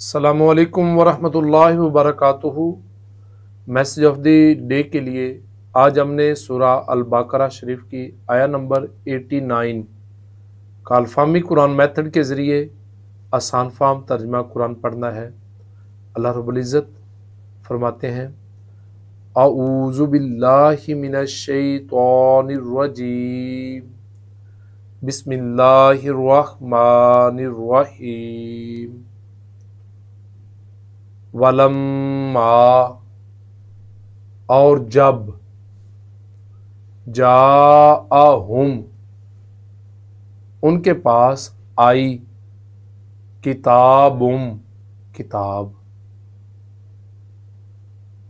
अस्सलामुअलैकुम वरहमतुल्लाहि वबरकातुहू। Message of the day के लिए आज हमने सूरा अल-बकरा शरीफ की आया नंबर 89 का अल्फामी कुरान मेथड के ज़रिए आसान फाम तर्जमा कुरान पढ़ना है। अल्लाह रब्बुल इज़्ज़त फरमाते हैं, अऊज़ु बिल्लाहि मिनश शैतानिर रजीम, बिस्मिल्लाहिर रहमानिर रहीम। वलम्मा, और जब, जाअहुम, उनके पास आई, किताबुम, किताब,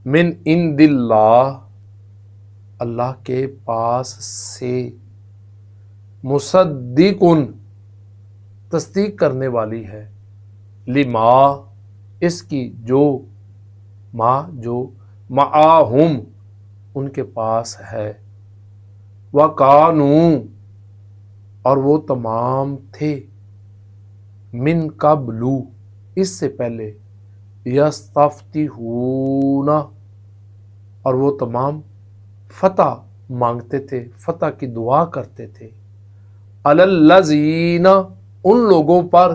मिन इंदिल्लाह, अल्लाह के पास से, मुसद्दिकुन, तस्दीक करने वाली है, लिमा, इसकी, जो, जो माहुम, उनके पास है, वकानू, और वो तमाम थे, मिन कब्लू, इससे पहले, यस्तफ्तिहूना, और वो तमाम फतह मांगते थे, फतह की दुआ करते थे, अलल्लज़ीना, उन लोगों पर,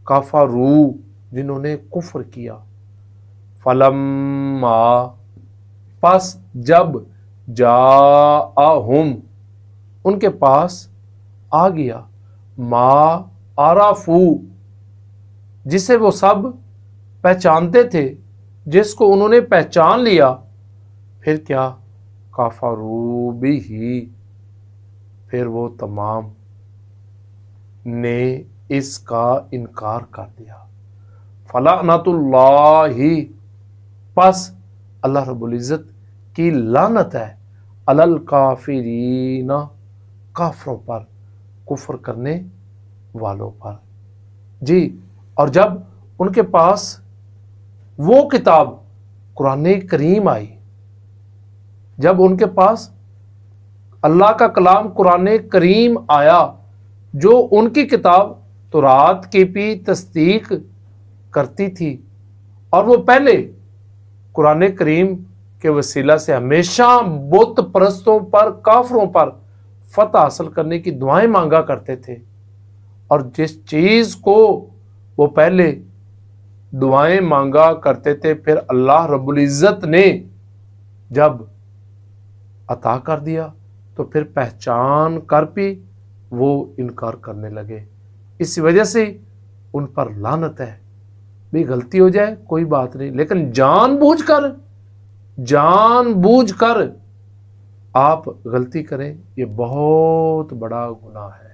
कफरू, जिन्होंने कुफ्र किया, फलम्मा, पस जब, जाअहुम, उनके पास आ गया, मा आराफू, जिसे वो सब पहचानते थे, जिसको उन्होंने पहचान लिया, फिर क्या, कफरू बिही, फिर वो तमाम ने इसका इनकार कर दिया, फलानतुल्लाही, पस अल्लाह रब्बुल इज़्ज़त की लानत है, अलल काफिरीना, काफरों पर, कुफ्र करने वालों पर। जी, और जब उनके पास वो किताब कुरान करीम आई, जब उनके पास अल्लाह का कलाम कुरान करीम आया, जो उनकी किताब तौरात की भी तस्दीक करती थी, और वो पहले कुरान करीम के वसीला से हमेशा बुत परस्तों पर, काफरों पर फतह हासिल करने की दुआएं मांगा करते थे, और जिस चीज़ को वो पहले दुआएं मांगा करते थे, फिर अल्लाह रब्बुल इज़्ज़त ने जब अता कर दिया, तो फिर पहचान कर भी वो इनकार करने लगे। इस वजह से उन पर लानत है। भी गलती हो जाए कोई बात नहीं, लेकिन जानबूझकर आप गलती करें, ये बहुत बड़ा गुनाह है।